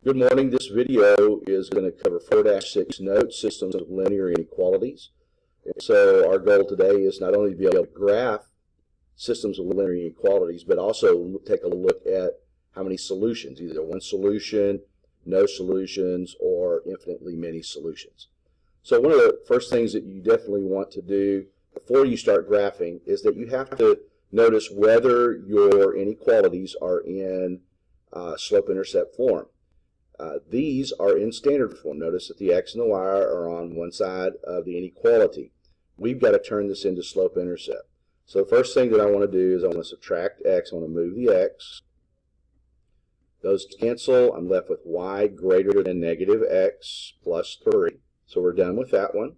Good morning. This video is going to cover 4-6 notes, systems of linear inequalities. So our goal today is not only to be able to graph systems of linear inequalities, but also take a look at how many solutions, either one solution, no solutions, or infinitely many solutions. So one of the first things that you definitely want to do before you start graphing is that you have to notice whether your inequalities are in slope-intercept form. These are in standard form. Notice that the x and the y are on one side of the inequality. We've got to turn this into slope-intercept. So the first thing that I want to do is I want to subtract x. I want to move the x. Those cancel. I'm left with y greater than negative x plus 3. So we're done with that one.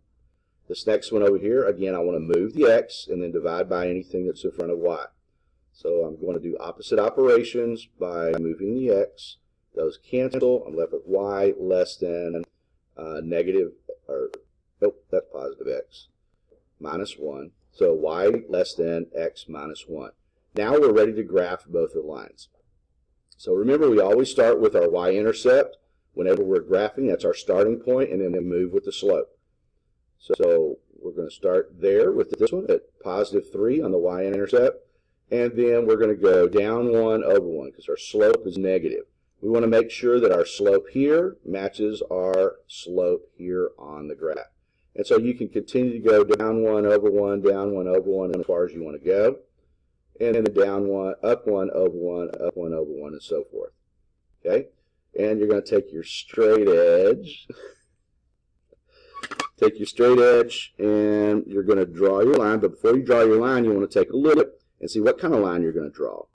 This next one over here, again, I want to move the x and then divide by anything that's in front of y. So I'm going to do opposite operations by moving the x. Those cancel. I'm left with y less than negative, or nope, that's positive x, minus 1. So y less than x minus 1. Now we're ready to graph both of the lines. So remember, we always start with our y-intercept. Whenever we're graphing, that's our starting point, and then we move with the slope. So we're going to start there with this one at positive 3 on the y-intercept, and then we're going to go down 1 over 1 because our slope is negative. We want to make sure that our slope here matches our slope here on the graph. And so you can continue to go down 1 over 1, down 1 over 1, as far as you want to go. And then down 1, up 1 over 1, up 1 over 1, and so forth. Okay? And you're going to take your straight edge. Take your straight edge, and you're going to draw your line. But before you draw your line, you want to take a look and see what kind of line you're going to draw.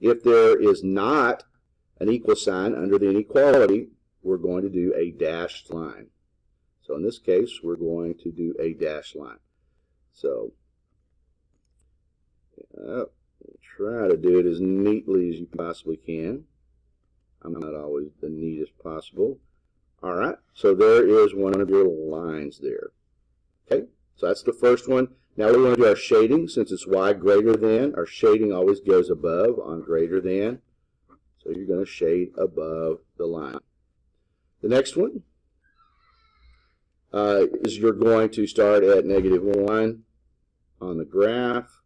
If there is not an equal sign under the inequality, we're going to do a dashed line. So in this case, we're going to do a dashed line. So try to do it as neatly as you possibly can. I'm not always the neatest possible. All right, so there is one of your lines there. Okay, so that's the first one. Now we're going to do our shading. Since it's y greater than, our shading always goes above on greater than. So you're going to shade above the line. The next one is you're going to start at negative 1 on the graph,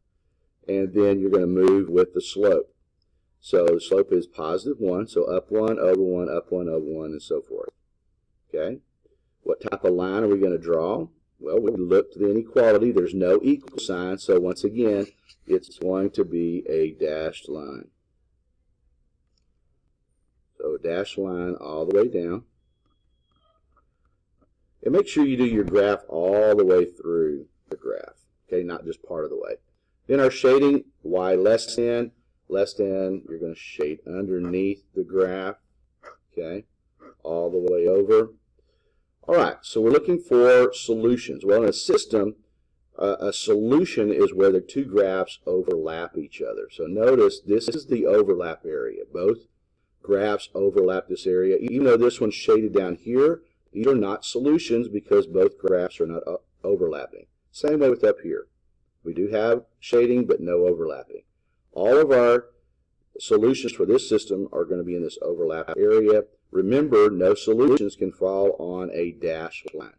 and then you're going to move with the slope. So the slope is positive 1, so up 1, over 1, up 1, over 1, and so forth. Okay? What type of line are we going to draw? Well, we look to the inequality. There's no equal sign, so once again, it's going to be a dashed line. So a dashed line all the way down. And make sure you do your graph all the way through the graph. Okay, not just part of the way. Then our shading, y less than, you're going to shade underneath the graph. Okay, all the way over. All right, so we're looking for solutions. Well, in a system, a solution is where the two graphs overlap each other. So notice this is the overlap area. Both graphs overlap this area. Even though this one's shaded down here, these are not solutions because both graphs are not overlapping. Same way with up here. We do have shading, but no overlapping. All of our solutions for this system are going to be in this overlap area. Remember, no solutions can fall on a dashed line.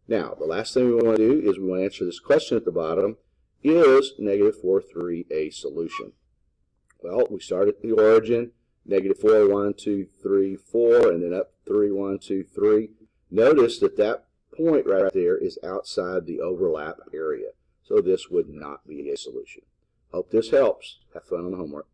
Now, the last thing we want to do is we want to answer this question at the bottom. Is negative 4, 3 a solution? Well, we start at the origin. Negative 4, 1, 2, 3, 4, and then up 3, 1, 2, 3. Notice that that point right there is outside the overlap area. So this would not be a solution. Hope this helps. Have fun on the homework.